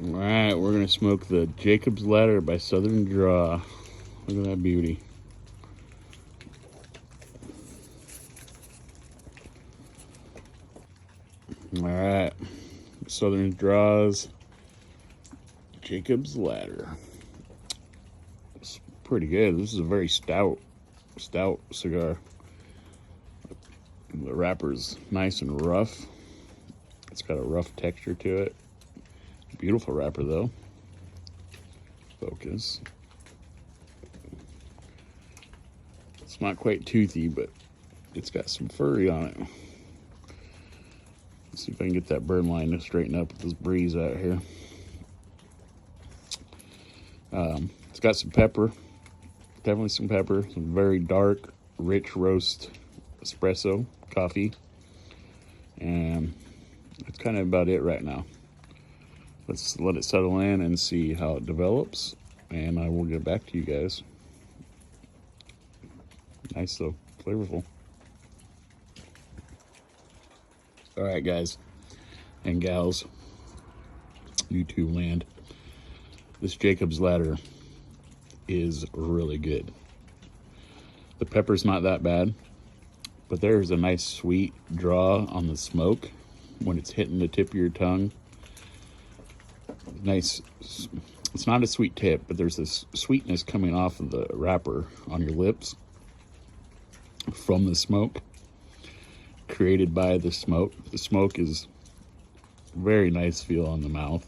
All right, we're gonna smoke the Jacob's Ladder by Southern Draw. Look at that beauty. All right, Southern Draw's Jacob's Ladder. It's pretty good. This is a very stout cigar. The wrapper's nice and rough. It's got a rough texture to it. Beautiful wrapper though. Focus. It's not quite toothy, but it's got some furry on it. Let's see if I can get that burn line to straighten up with this breeze out here. It's got some pepper, definitely some pepper, some very dark, rich roast espresso coffee, and that's kind of about it right now. Let's let it settle in and see how it develops, and I will get back to you guys. Nice though, flavorful. All right, guys and gals, YouTube land, this Jacob's Ladder is really good. The pepper's not that bad, but there's a nice sweet draw on the smoke when it's hitting the tip of your tongue. Nice, it's not a sweet tip, but there's this sweetness coming off of the wrapper on your lips from the smoke, created by the smoke. The smoke is very nice feel on the mouth.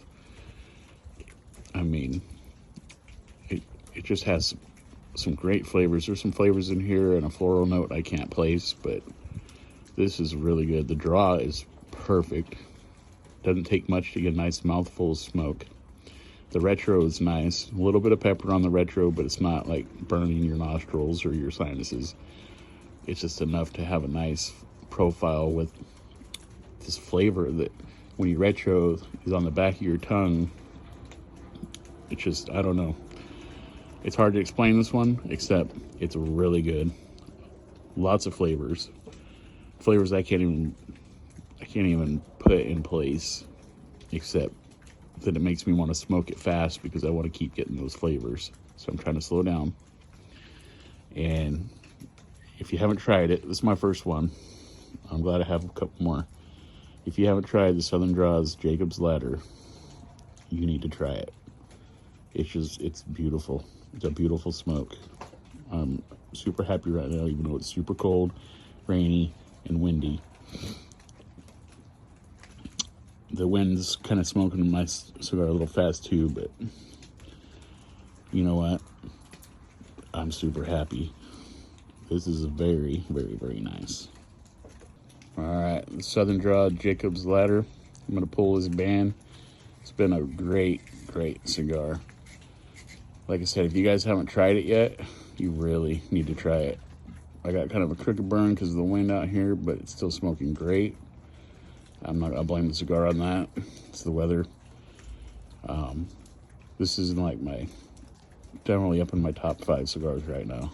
I mean, it just has some great flavors. There's some flavors in here and a floral note I can't place, but this is really good. The draw is perfect. Doesn't take much to get a nice mouthful of smoke. The retro is nice. A little bit of pepper on the retro, but it's not like burning your nostrils or your sinuses. It's just enough to have a nice profile with this flavor that when you retro is on the back of your tongue, it's just, I don't know. It's hard to explain this one, except it's really good. Lots of flavors. Flavors I can't even put in place, except that it makes me want to smoke it fast because I want to keep getting those flavors. So I'm trying to slow down. And if you haven't tried it, this is my first one. I'm glad I have a couple more. If you haven't tried the Southern Draw's Jacob's Ladder, you need to try it. It's beautiful. It's a beautiful smoke. I'm super happy right now, even though it's super cold, rainy, and windy. The wind's kind of smoking my cigar a little fast too, but you know what? I'm super happy. This is very, very, very nice. All right, the Southern Draw Jacob's Ladder. I'm gonna pull this band. It's been a great, great cigar. Like I said, if you guys haven't tried it yet, you really need to try it. I got kind of a crooked burn because of the wind out here, but it's still smoking great. I'm not gonna blame the cigar on that. It's the weather. This isn't like definitely up in my top 5 cigars right now.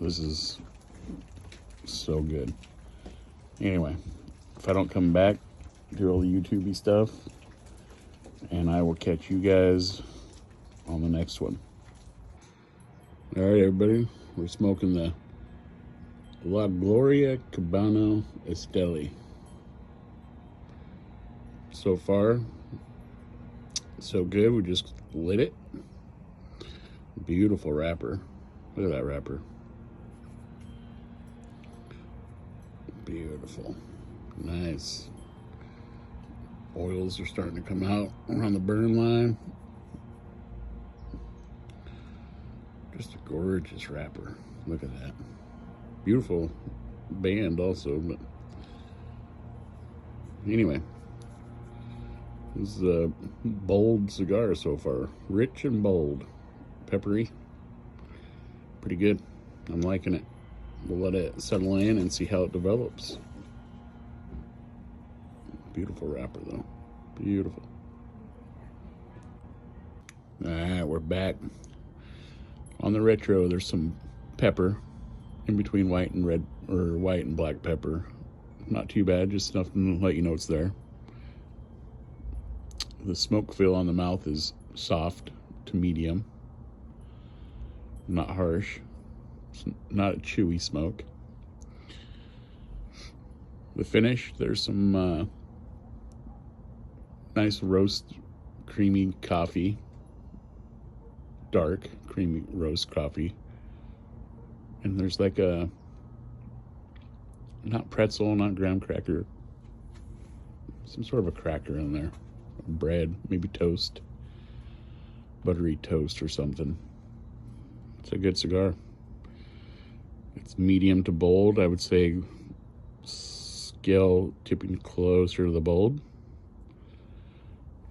This is so good. Anyway, if I don't come back, do all the YouTubey stuff, and I will catch you guys on the next one. All right, everybody, we're smoking the Gloria Cubana Esteli. So far, so good. We just lit it. Beautiful wrapper. Look at that wrapper. Beautiful. Nice. Oils are starting to come out around the burn line. Just a gorgeous wrapper. Look at that. Beautiful band also, but anyway. This is a bold cigar so far. Rich and bold. Peppery. Pretty good. I'm liking it. We'll let it settle in and see how it develops. Beautiful wrapper though. Beautiful. Alright, we're back. On the retro, there's some pepper in between white and red, or white and black pepper. Not too bad, just enough to let you know it's there. The smoke feel on the mouth is soft to medium, not harsh. It's not a chewy smoke. The finish, there's some nice roast creamy coffee, dark creamy roast coffee, and there's like a, not pretzel, not graham cracker, some sort of a cracker in there, bread, maybe toast, buttery toast or something. It's a good cigar. It's medium to bold. I would say scale tipping closer to the bold.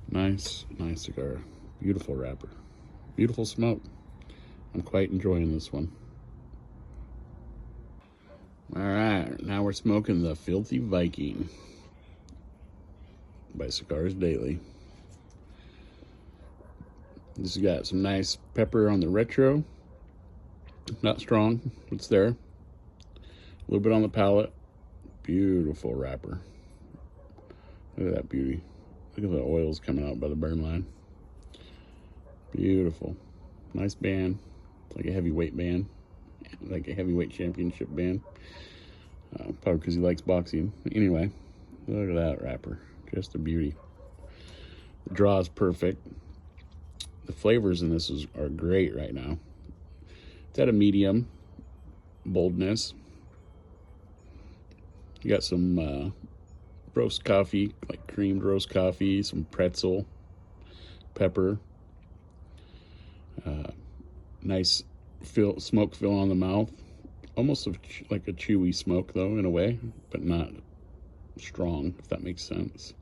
Nice cigar. Beautiful wrapper. Beautiful smoke. I'm quite enjoying this one. All right, now we're smoking the Filthy Viking by Cigars Daily. This has got some nice pepper on the retro. Not strong, it's there. A little bit on the palate. Beautiful wrapper. Look at that beauty. Look at the oils coming out by the burn line. Beautiful. Nice band. It's like a heavyweight band. Like a heavyweight championship band. Probably because he likes boxing. Anyway, look at that wrapper. Just a beauty. The draw is perfect. The flavors in this are great right now. It's at a medium boldness. You got some roast coffee, like creamed roast coffee, some pretzel, pepper. Nice smoke feel on the mouth. Almost like a chewy smoke though, in a way, but not strong, if that makes sense.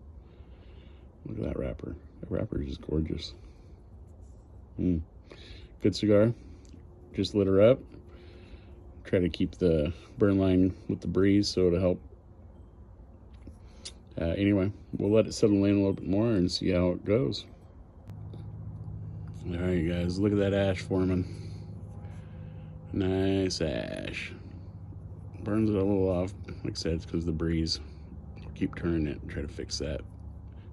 Look at that wrapper. That wrapper is just gorgeous. Good cigar. Just lit her up. Try to keep the burn line with the breeze so it'll help. Anyway, we'll let it settle in a little bit more and see how it goes. All right, you guys, look at that ash forming. Nice ash. Burns it a little off. Like I said, it's because of the breeze. I'll keep turning it and try to fix that.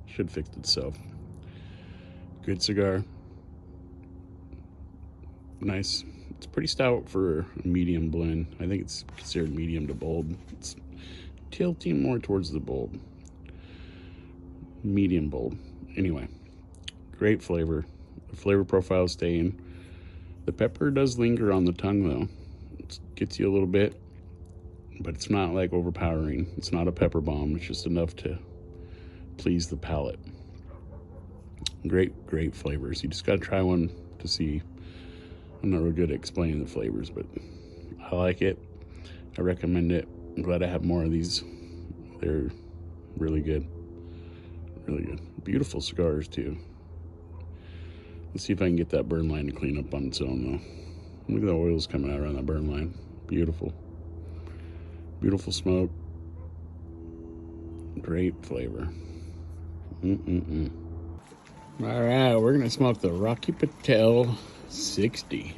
Should fix itself. Good cigar. Nice. It's pretty stout for a medium blend. I think it's considered medium to bold. It's tilting more towards the bold. Medium bold. Anyway, great flavor. The flavor profile is staying. The pepper does linger on the tongue though. It gets you a little bit, but it's not like overpowering. It's not a pepper bomb. It's just enough to please the palate. Great flavors. You just gotta try one to see. I'm not real good at explaining the flavors, but I like it. I recommend it. I'm glad I have more of these. They're really good. Really good. Beautiful cigars too. Let's see if I can get that burn line to clean up on its own though. Look at the oils coming out around that burn line. Beautiful. Beautiful smoke. Great flavor. All right, we're gonna smoke the Rocky Patel 60.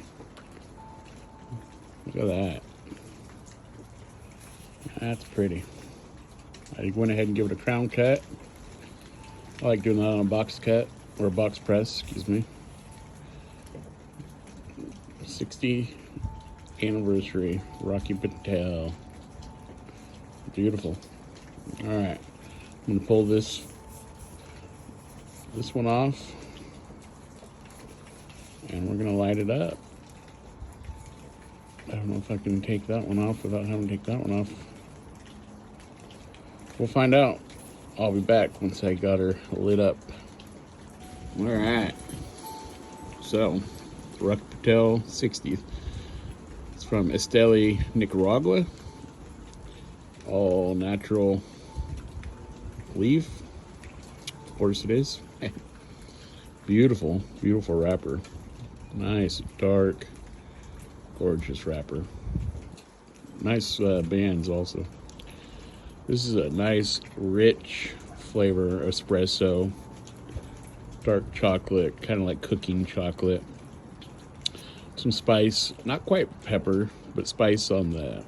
Look at that. That's pretty. I went ahead and give it a crown cut. I like doing that on a box cut, or a box press, excuse me. 60 anniversary, Rocky Patel. Beautiful. All right, I'm gonna pull this one off, and we're gonna light it up. I don't know if I can take that one off without having to take that one off. We'll find out. I'll be back once I got her lit up. All right. So, Rocky Patel 60. It's from Esteli, Nicaragua. All natural leaf. Of course it is. Beautiful, beautiful wrapper. Nice, dark, gorgeous wrapper. Nice bands also. This is a nice, rich flavor espresso. Dark chocolate, kind of like cooking chocolate. Some spice, not quite pepper, but spice on the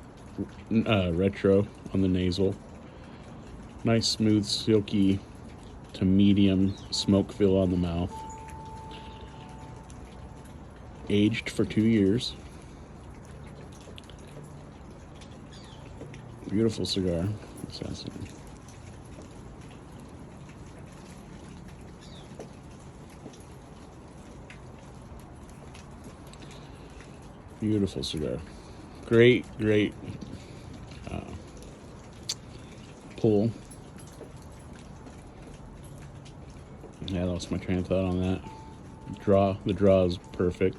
retro, on the nasal. Nice, smooth, silky to medium smoke feel on the mouth. Aged for 2 years. Beautiful cigar. Beautiful cigar. Great pull. Yeah, I lost my train of thought on that. The draw is perfect.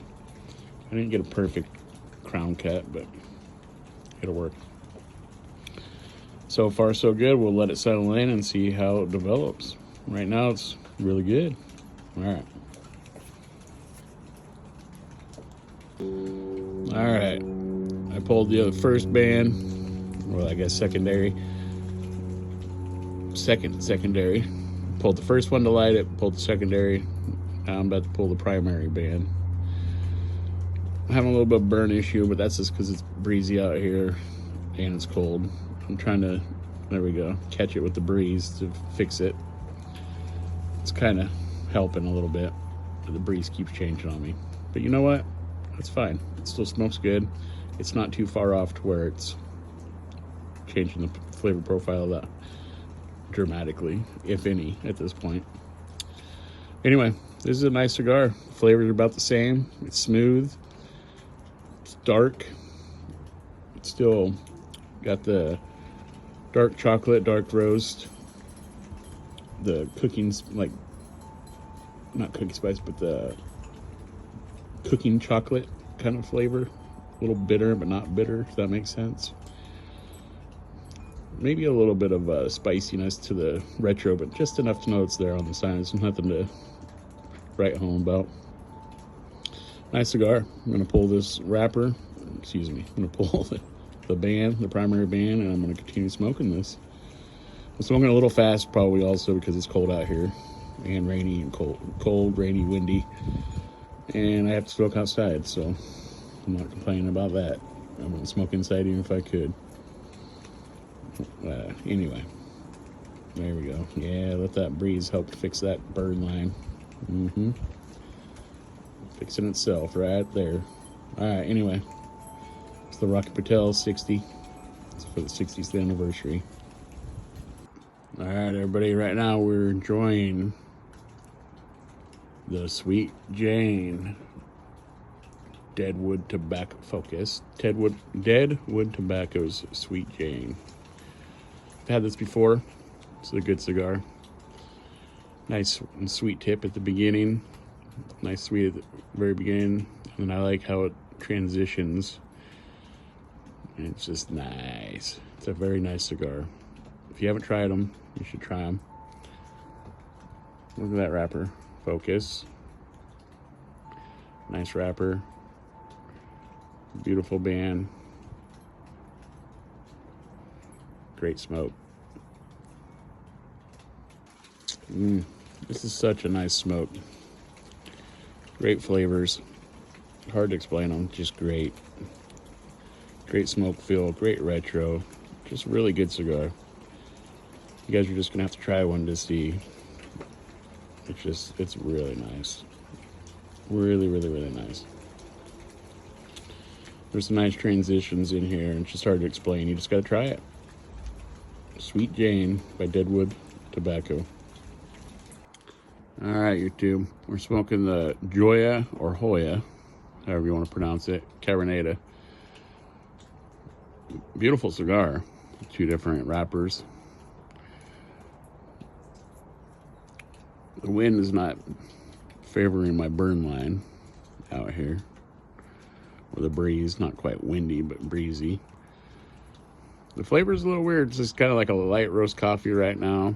I didn't get a perfect crown cut, but it'll work. So far, so good. We'll let it settle in and see how it develops. Right now, it's really good. All right. All right. I pulled the first band, well, I guess secondary. Secondary. Pulled the first one to light it, pulled the secondary. Now I'm about to pull the primary band. I'm having a little bit of burn issue, but that's just because it's breezy out here and it's cold. I'm trying to, there we go, catch it with the breeze to fix it. It's kind of helping a little bit, but the breeze keeps changing on me. But you know what? That's fine. It still smokes good. It's not too far off to where it's changing the flavor profile that dramatically, if any, at this point. Anyway, this is a nice cigar. Flavors are about the same. It's smooth. It's dark. It's still got the dark chocolate, dark roast, the cooking, like, not cookie spice, but the cooking chocolate kind of flavor. A little bitter, but not bitter, if that makes sense. Maybe a little bit of spiciness to the retro, but just enough to know it's there on the side. It's nothing to write home about. Nice cigar. I'm going to pull this wrapper. Excuse me. I'm going to pull the band, the primary band, and I'm going to continue smoking this. I'm smoking a little fast, probably also because it's cold out here, and rainy and cold, rainy, windy, and I have to smoke outside, so I'm not complaining about that. I'm going to smoke inside even if I could. Anyway, there we go. Yeah, let that breeze help fix that burn line. Fixing itself right there. All right, anyway, it's the Rocky Patel 60. It's for the 60th anniversary. All right, everybody, right now we're enjoying the Sweet Jane Deadwood Tobacco Focus. Deadwood Tobacco's Sweet Jane. I've had this before. It's a good cigar. Nice and sweet tip at the beginning. Nice sweet at the very beginning. And I like how it transitions. And it's just nice. It's a very nice cigar. If you haven't tried them, you should try them. Look at that wrapper. Focus. Nice wrapper. Beautiful band. Great smoke. This is such a nice smoke. Great flavors. Hard to explain them. Just great. Great smoke feel. Great retro. Just really good cigar. You guys are just gonna have to try one to see. It's really nice. Really nice. There's some nice transitions in here, and it's just hard to explain. You just gotta try it. Sweet Jane by Deadwood Tobacco. All right, YouTube. We're smoking the Joya or Hoya, however you want to pronounce it, Cabernet. Beautiful cigar. 2 different wrappers. The wind is not favoring my burn line out here. Or the breeze, not quite windy, but breezy. The flavor is a little weird. It's just kind of like a light roast coffee right now.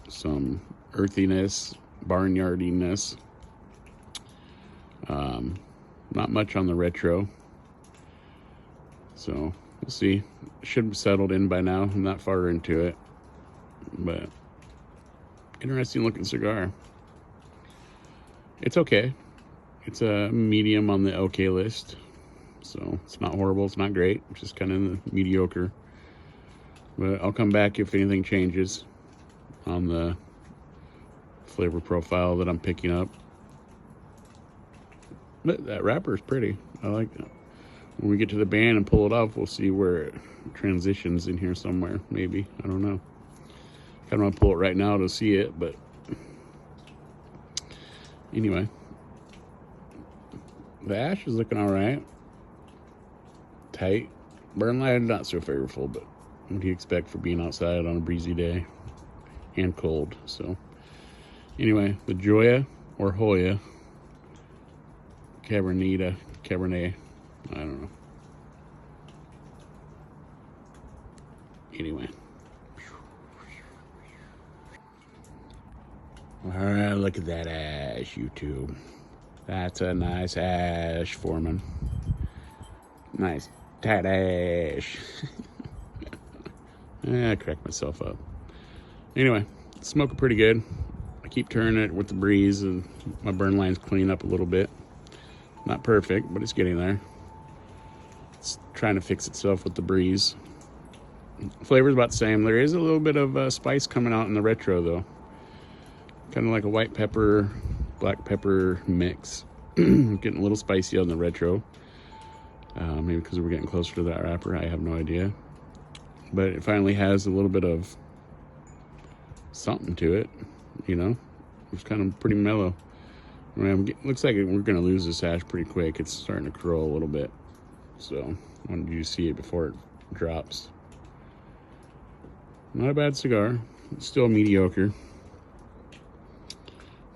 Some earthiness, barnyardiness. Not much on the retro. So, we'll see. Should have settled in by now. I'm not far into it. But, interesting looking cigar. It's okay. It's a medium on the okay list. So, it's not horrible. It's not great. It's just kind of mediocre. But I'll come back if anything changes on the flavor profile that I'm picking up. But that wrapper is pretty. I like it. When we get to the band and pull it off, we'll see where it transitions in here somewhere. Maybe. I don't know. I don't want to pull it right now to see it, but anyway. The ash is looking alright. Tight. Burn line, not so favorable, but what do you expect for being outside on a breezy day and cold? So, anyway, the Joya or Hoya Cabernet, I don't know. Anyway. Alright, look at that ash, YouTube. That's a nice ash, Foreman. Nice tight ash. I cracked myself up. Anyway, smoking pretty good. I keep turning it with the breeze, and my burn line's cleaning up a little bit. Not perfect, but it's getting there. It's trying to fix itself with the breeze. Flavor's about the same. There is a little bit of spice coming out in the retro, though. Kind of like a white pepper, black pepper mix. Getting a little spicy on the retro. Maybe because we're getting closer to that wrapper. I have no idea. But it finally has a little bit of something to it, you know. It's kind of pretty mellow. Looks like we're going to lose this ash pretty quick. It's starting to curl a little bit. So, I wanted you to see it before it drops. Not a bad cigar. It's still mediocre.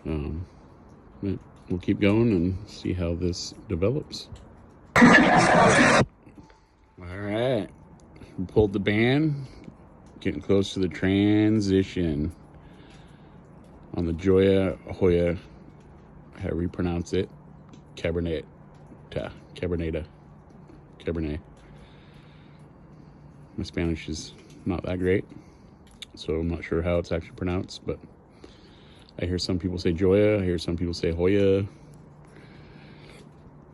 But we'll keep going and see how this develops. Alright. We pulled the band. Getting close to the transition on the Joya Hoya, however you pronounce it, Cabernet. My Spanish is not that great, so I'm not sure how it's actually pronounced, but I hear some people say Joya, I hear some people say Hoya.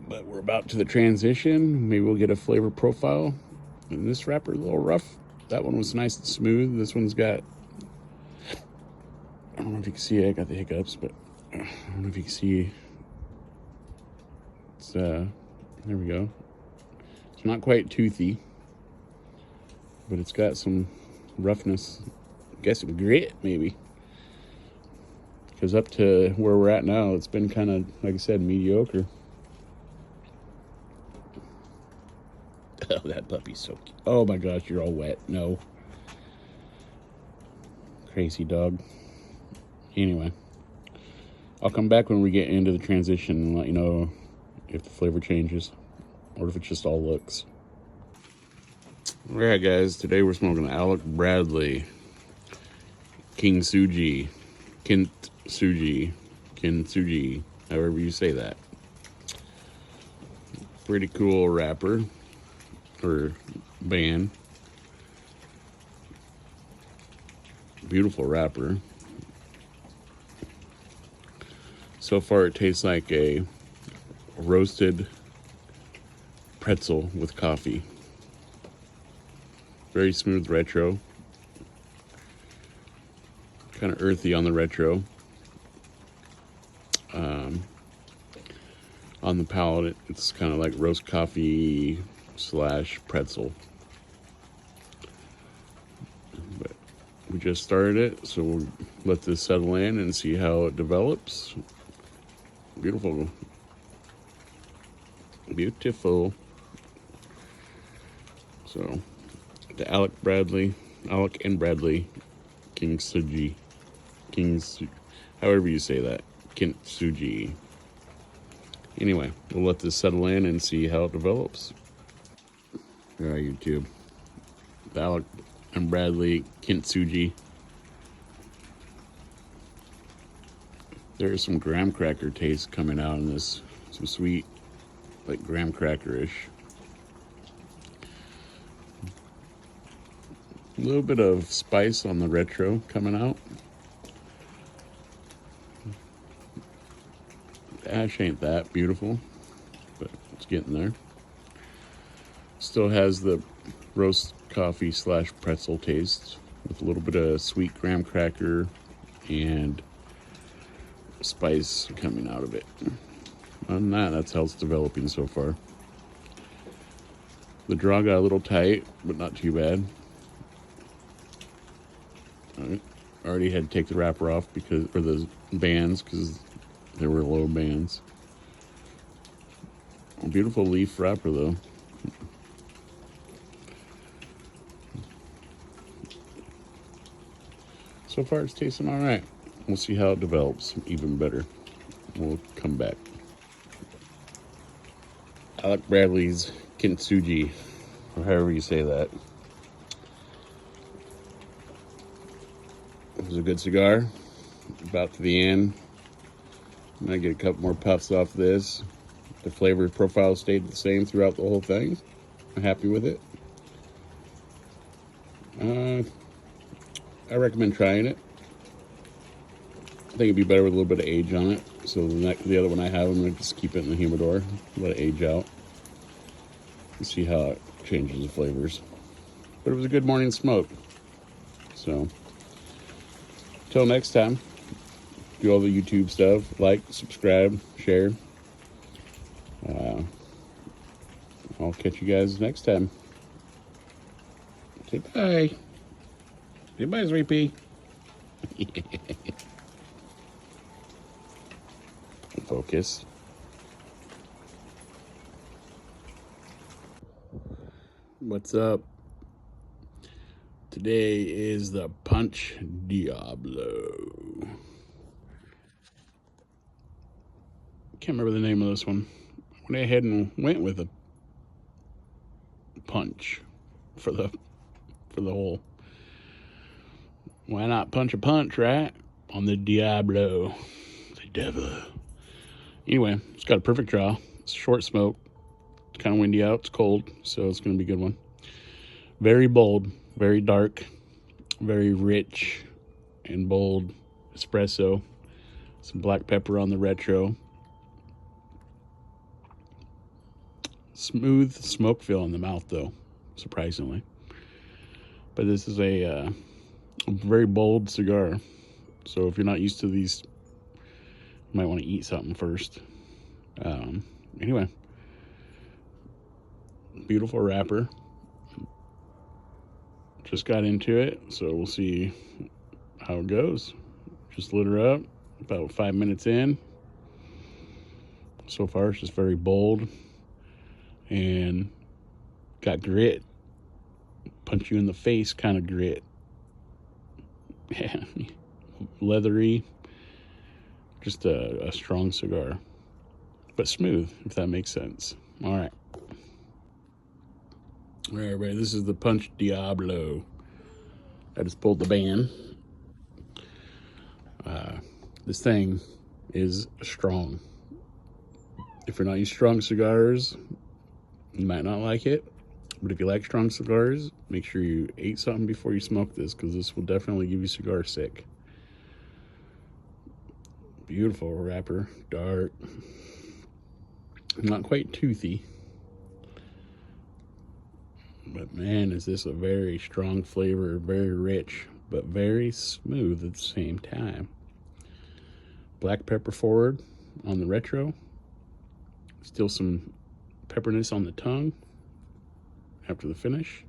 But we're about to the transition. Maybe we'll get a flavor profile. And this wrapper is a little rough. That one was nice and smooth. This one's got, I don't know if you can see it, I got the hiccups, but I don't know if you can see. It's, there we go. It's not quite toothy, but it's got some roughness. I guess some grit, maybe. Because up to where we're at now, it's been kind of, like I said, mediocre. Oh, that puppy's so cute. Oh my gosh, you're all wet. No. Crazy dog. Anyway, I'll come back when we get into the transition and let you know if the flavor changes or if it's just all looks. Alright guys, today we're smoking Alec Bradley Kintsugi, however you say that. Pretty cool wrapper or band. Beautiful wrapper. So far it tastes like a roasted pretzel with coffee. Very smooth retro. Kind of earthy on the retro. On the palate, it's kind of like roast coffee / pretzel. But we just started it, so we'll let this settle in and see how it develops. Beautiful. Beautiful. So, the Alec and Bradley Kintsugi, however you say that, Kintsugi. Anyway, we'll let this settle in and see how it develops. All right, YouTube. The Alec and Bradley Kintsugi. There's some graham cracker taste coming out in this. Some sweet, like graham cracker-ish. A little bit of spice on the retro coming out. The ash ain't that beautiful, but it's getting there. Still has the roast coffee / pretzel taste with a little bit of sweet graham cracker and spice coming out of it. Other than that, that's how it's developing so far. The draw got a little tight, but not too bad. I already had to take the wrapper off for the bands, because there were low bands. A beautiful leaf wrapper though. So far it's tasting all right. We'll see how it develops even better. We'll come back. Alec Bradley's Kintsugi, or however you say that. It was a good cigar. About to the end. I'm gonna get a couple more puffs off this. The flavor profile stayed the same throughout the whole thing. I'm happy with it. I recommend trying it. I think it'd be better with a little bit of age on it. So the other one I have, I'm gonna just keep it in the humidor, let it age out, and see how it changes the flavors. But it was a good morning smoke. So, till next time, do all the YouTube stuff, like, subscribe, share. I'll catch you guys next time. Say bye. Say bye, Sweet Pea. Focus. What's up? Today is the Punch Diablo. Can't remember the name of this one. I went ahead and went with a punch for the whole. Why not punch a punch, right? On the Diablo, the devil. Anyway, it's got a perfect draw. It's a short smoke. It's kind of windy out. It's cold, so it's going to be a good one. Very bold, very dark, very rich and bold espresso. Some black pepper on the retro. Smooth smoke feel in the mouth, though, surprisingly. But this is a very bold cigar. So if you're not used to these, you might want to eat something first. Anyway, beautiful wrapper. Just got into it, so we'll see how it goes. Just lit her up about 5 minutes in. So far, it's just very bold and got grit. Punch you in the face kind of grit. Yeah, leathery. Just a strong cigar, but smooth, if that makes sense. All right. All right, everybody, this is the Punch Diablo. I just pulled the band. This thing is strong. If you're not used to strong cigars, you might not like it. But if you like strong cigars, make sure you ate something before you smoke this, because this will definitely give you cigar sick. Beautiful wrapper, dark, not quite toothy. But man, is this a very strong flavor, very rich, but very smooth at the same time. Black pepper forward on the retro. Still some pepperness on the tongue after the finish.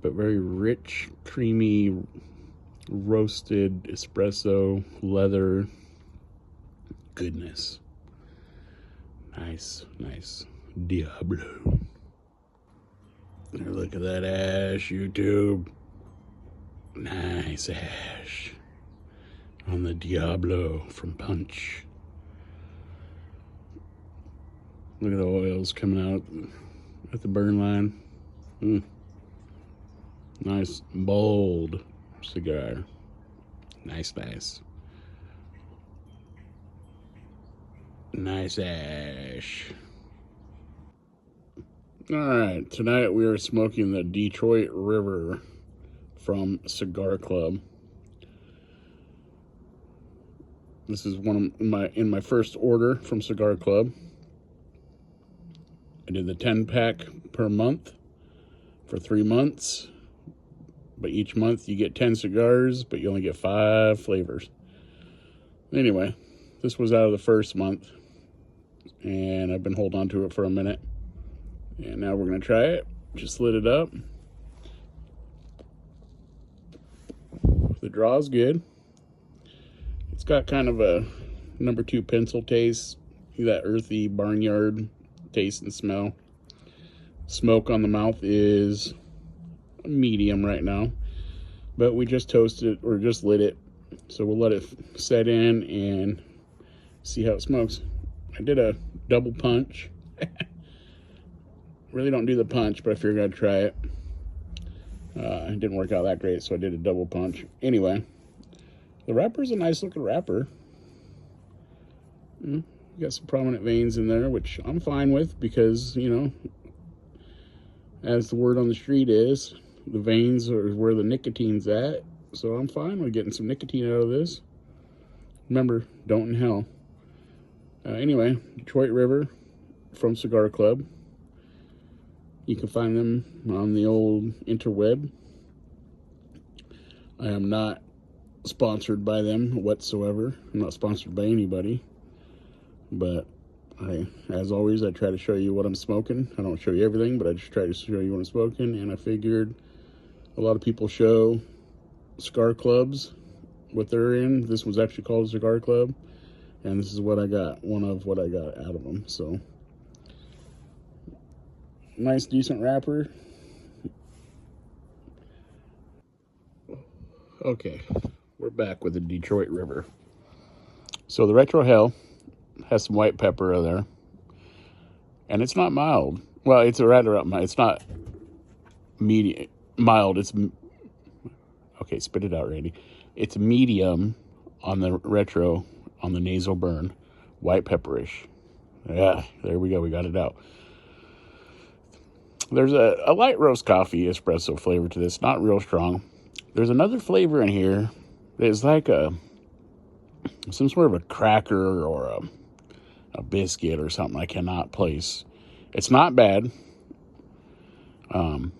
But very rich, creamy, roasted espresso, leather goodness. Nice, nice Diablo. Look at that ash, YouTube. Nice ash on the Diablo from Punch. Look at the oils coming out at the burn line. Nice, bold cigar. Nice, nice. Nice ash. All right, tonight we are smoking the Detroit River from Cigar Club. This is one of my first order from Cigar Club. I did the 10-pack per month for 3 months. But each month you get 10 cigars, but you only get 5 flavors. Anyway, this was out of the first month, and I've been holding on to it for a minute. And now we're going to try it. Just lit it up. The draw is good. It's got kind of a number 2 pencil taste, that earthy barnyard taste and smell. Smoke on the mouth is medium right now, but we just toasted it, or just lit it, so we'll let it set in and see how it smokes. I did a double punch. Really don't do the punch, but I figured I'd try it. It didn't work out that great, so I did a double punch. Anyway, the wrapper's a nice looking wrapper. Got some prominent veins in there, which I'm fine with because, you know, as the word on the street is, the veins are where the nicotine's at. So I'm fine with getting some nicotine out of this. Remember, don't inhale. Anyway, Detroit River from Cigar Club. You can find them on the old interweb. I am not sponsored by them whatsoever. I'm not sponsored by anybody. But as always, I try to show you what I'm smoking. I don't show you everything, but I just try to show you what I'm smoking. And I figured a lot of people show cigar clubs, what they're in. This was actually called a cigar club. And this is what I got, one of what I got out of them. So, nice, decent wrapper. Okay, we're back with the Detroit River. So the Retro Hell has some white pepper in there, and it's not mild. Well, it's right around mild. It's not medium mild. It's okay. Spit it out, Randy. It's medium on the Retro, on the nasal burn, white pepperish. Yeah, there we go. We got it out. There's a light roast coffee espresso flavor to this, not real strong. There's another flavor in here that is like some sort of a cracker or a biscuit or something I cannot place. It's not bad. Right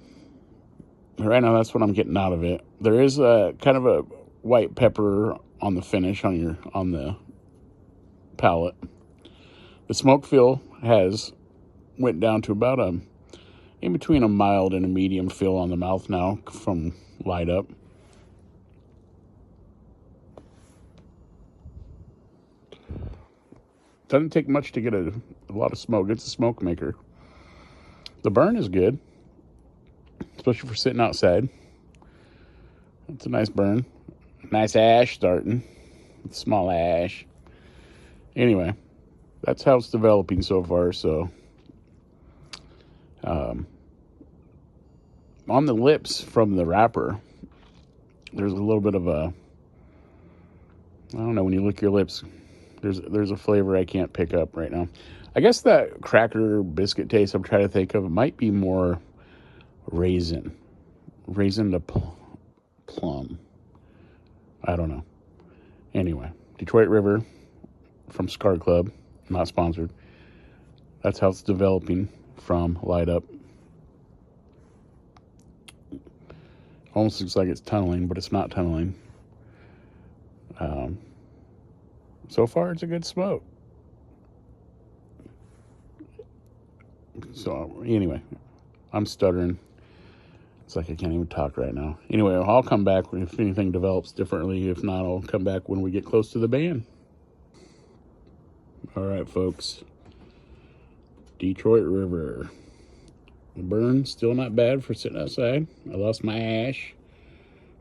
now, that's what I'm getting out of it. There is a kind of a white pepper on the finish on the palate. The smoke feel went down to about in between a mild and a medium feel on the mouth now from light up. Doesn't take much to get a lot of smoke. It's a smoke maker. The burn is good, especially for sitting outside. It's a nice burn. Nice ash starting. Small ash. Anyway, that's how it's developing so far. So, on the lips from the wrapper, there's a little bit of I don't know, when you lick your lips, there's a flavor I can't pick up right now. I guess that cracker biscuit taste I'm trying to think of might be more raisin to plum. I don't know. Anyway, Detroit River from Cigar Club, not sponsored. That's how it's developing from light up. Almost looks like it's tunneling, but it's not tunneling. So far, it's a good smoke. So, anyway, I'm stuttering. It's like I can't even talk right now. Anyway, I'll come back if anything develops differently. If not, I'll come back when we get close to the band. All right, folks. Detroit River. The burn, still not bad for sitting outside. I lost my ash.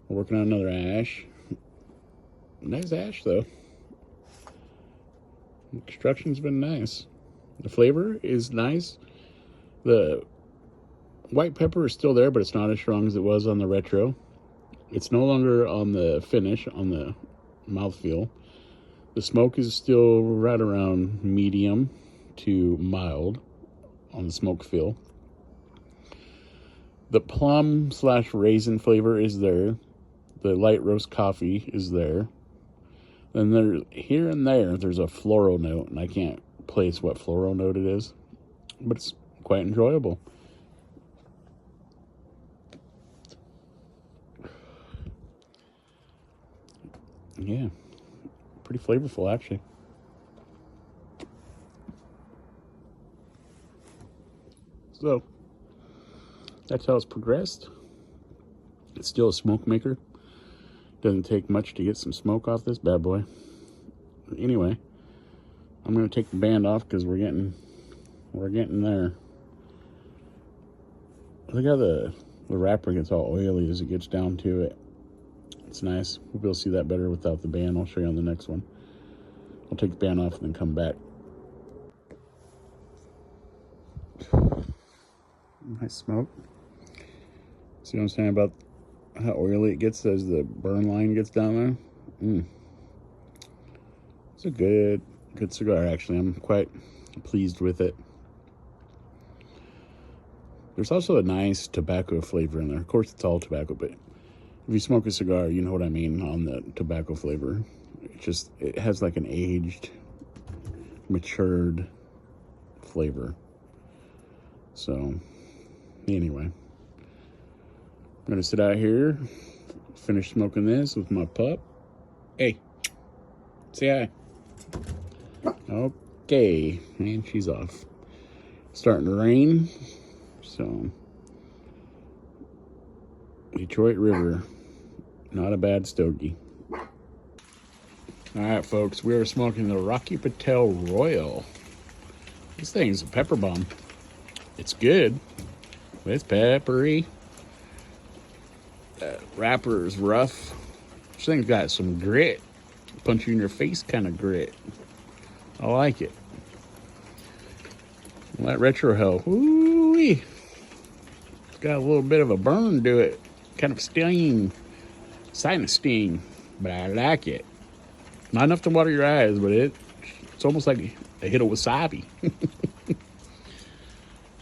We're working on another ash. Nice ash, though. The construction's been nice. The flavor is nice. The white pepper is still there, but it's not as strong as it was on the Retro. It's no longer on the finish, on the mouthfeel. The smoke is still right around medium to mild on the smoke feel. The plum / raisin flavor is there. The light roast coffee is there. Then there, here and there's a floral note, and I can't place what floral note it is, but it's quite enjoyable. Yeah, Pretty flavorful, actually. So, that's how it's progressed. It's still a smoke maker. Doesn't take much to get some smoke off this bad boy. Anyway, I'm going to take the band off because we're getting there. Look how the wrapper gets all oily as it gets down to it. It's nice. We'll be able to see that better without the band. I'll show you on the next one. I'll take the band off and then come back. Nice smoke. See what I'm saying about how oily it gets as the burn line gets down there? It's a good cigar, actually. I'm quite pleased with it. There's also a nice tobacco flavor in there. Of course, it's all tobacco, but if you smoke a cigar, you know what I mean on the tobacco flavor. It has like an aged, matured flavor. So, anyway, I'm gonna sit out here, finish smoking this with my pup. Hey, say hi. Okay, and she's off. Starting to rain, so Detroit River, not a bad stogie. All right, folks, we are smoking the Rocky Patel Royal. This thing's a pepper bomb. It's good, but it's peppery. Wrapper is rough. This thing's got some grit, punch you in your face kind of grit. I like it. That retro hell, ooh-wee. It's got a little bit of a burn to it, kind of sting, sinus sting, but I like it. Not enough to water your eyes, but it's almost like a hit of wasabi.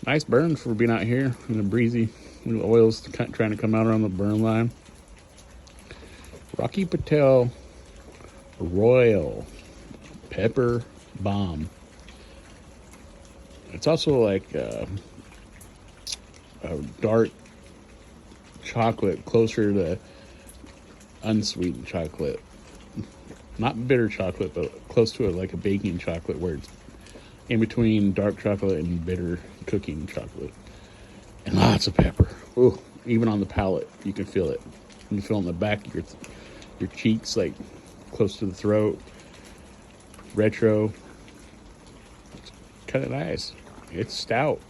Nice burn for being out here in the breezy. The oil's trying to come out around the burn line. Rocky Patel Royal Pepper Bomb. It's also like a dark chocolate, closer to unsweetened chocolate. Not bitter chocolate, but close to it, like a baking chocolate, where it's in between dark chocolate and bitter cooking chocolate. And lots of pepper. Ooh, even on the palate, you can feel it. You can feel it in the back of your cheeks, like close to the throat. Retro. It's kind of nice. It's stout.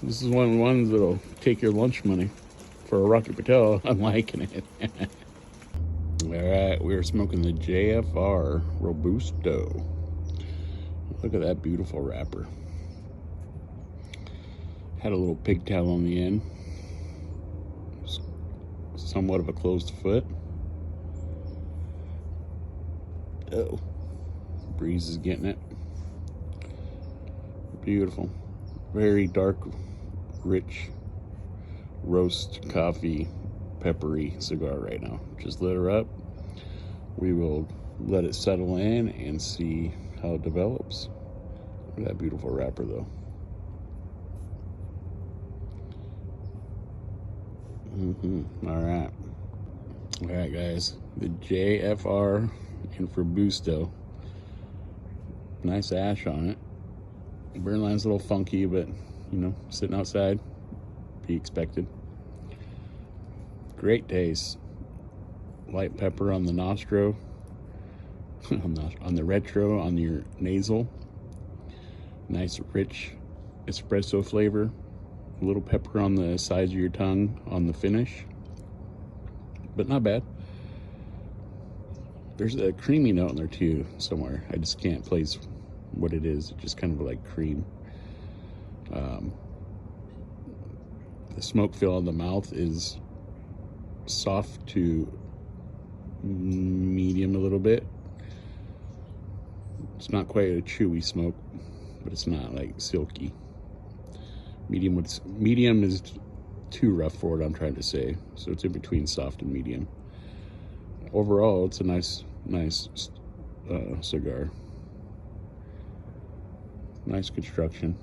This is one of the ones that'll take your lunch money for a Rocky Patel. I'm liking it. All right, we're smoking the JFR Robusto. Look at that beautiful wrapper. Had a little pigtail on the end. Somewhat of a closed foot. Oh, breeze is getting it. Beautiful. Very dark, rich, roast coffee, peppery cigar right now. Just lit her up. We will let it settle in and see how it develops. Look at that beautiful wrapper though. All right guys, the JFR and Robusto. Nice ash on it. Burn line's a little funky, but you know, sitting outside, be expected. Great taste. Light pepper on the nostril, on the retro, on your nasal. Nice rich espresso flavor. A little pepper on the sides of your tongue on the finish, but not bad. There's a creamy note in there too somewhere. I just can't place what it is. It's just kind of like cream. The smoke feel on the mouth is soft to medium a little bit. It's not quite a chewy smoke, but it's not like silky. Medium is too rough for what I'm trying to say, so it's in between soft and medium. Overall, it's a nice cigar. Nice construction.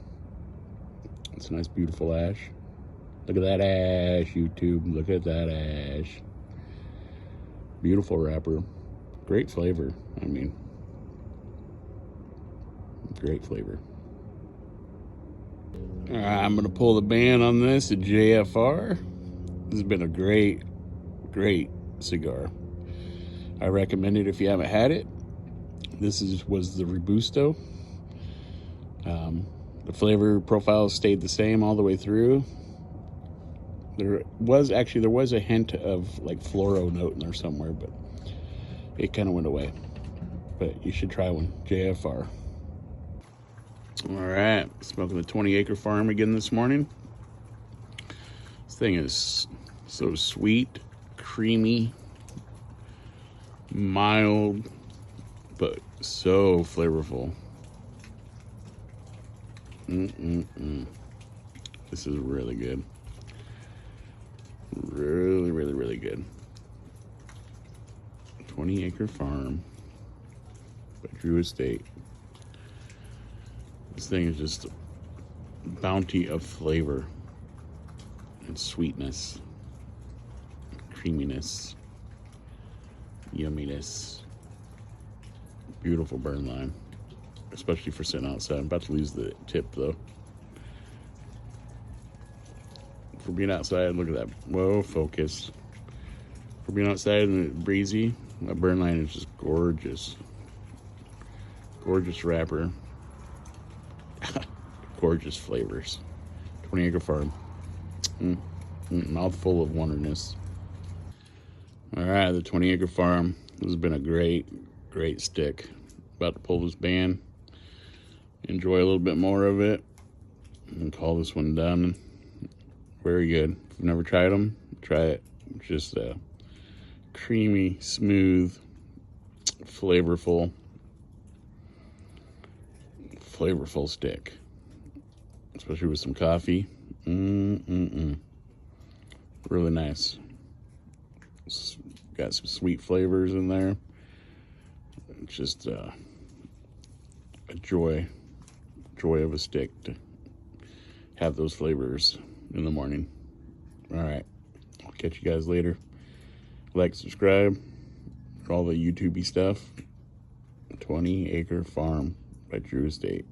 It's a nice, beautiful ash. Look at that ash, YouTube. Look at that ash. Beautiful wrapper. Great flavor. I mean, great flavor. All right, I'm gonna pull the band on this at JFR. This has been a great cigar. I recommend it if you haven't had it. This was the Robusto. The flavor profile stayed the same all the way through. There was a hint of like floral note in there somewhere, but it kind of went away. But you should try one, JFR. All right, smoking the 20 Acre Farm again this morning. This thing is so sweet, creamy, mild, but so flavorful. This is really good. Really good. 20 Acre Farm by Drew Estate. This thing is just a bounty of flavor and sweetness, creaminess, yumminess. Beautiful burn line, especially for sitting outside. I'm about to lose the tip though. For being outside, look at that. Whoa, focus. For being outside and breezy, that burn line is just gorgeous. Gorgeous wrapper. Gorgeous flavors. 20 Acre Farm. Mouthful of wonderness. All right, the 20 Acre Farm. This has been a great stick. About to pull this band. Enjoy a little bit more of it. And call this one done. Very good. If you've never tried them, try it. Just a creamy, smooth, flavorful stick. Especially with some coffee. Really nice. It's got some sweet flavors in there. It's just a joy of a stick to have those flavors in the morning. All right, I'll catch you guys later. Like, subscribe, all the YouTubey stuff. 20 Acre Farm by Drew Estate.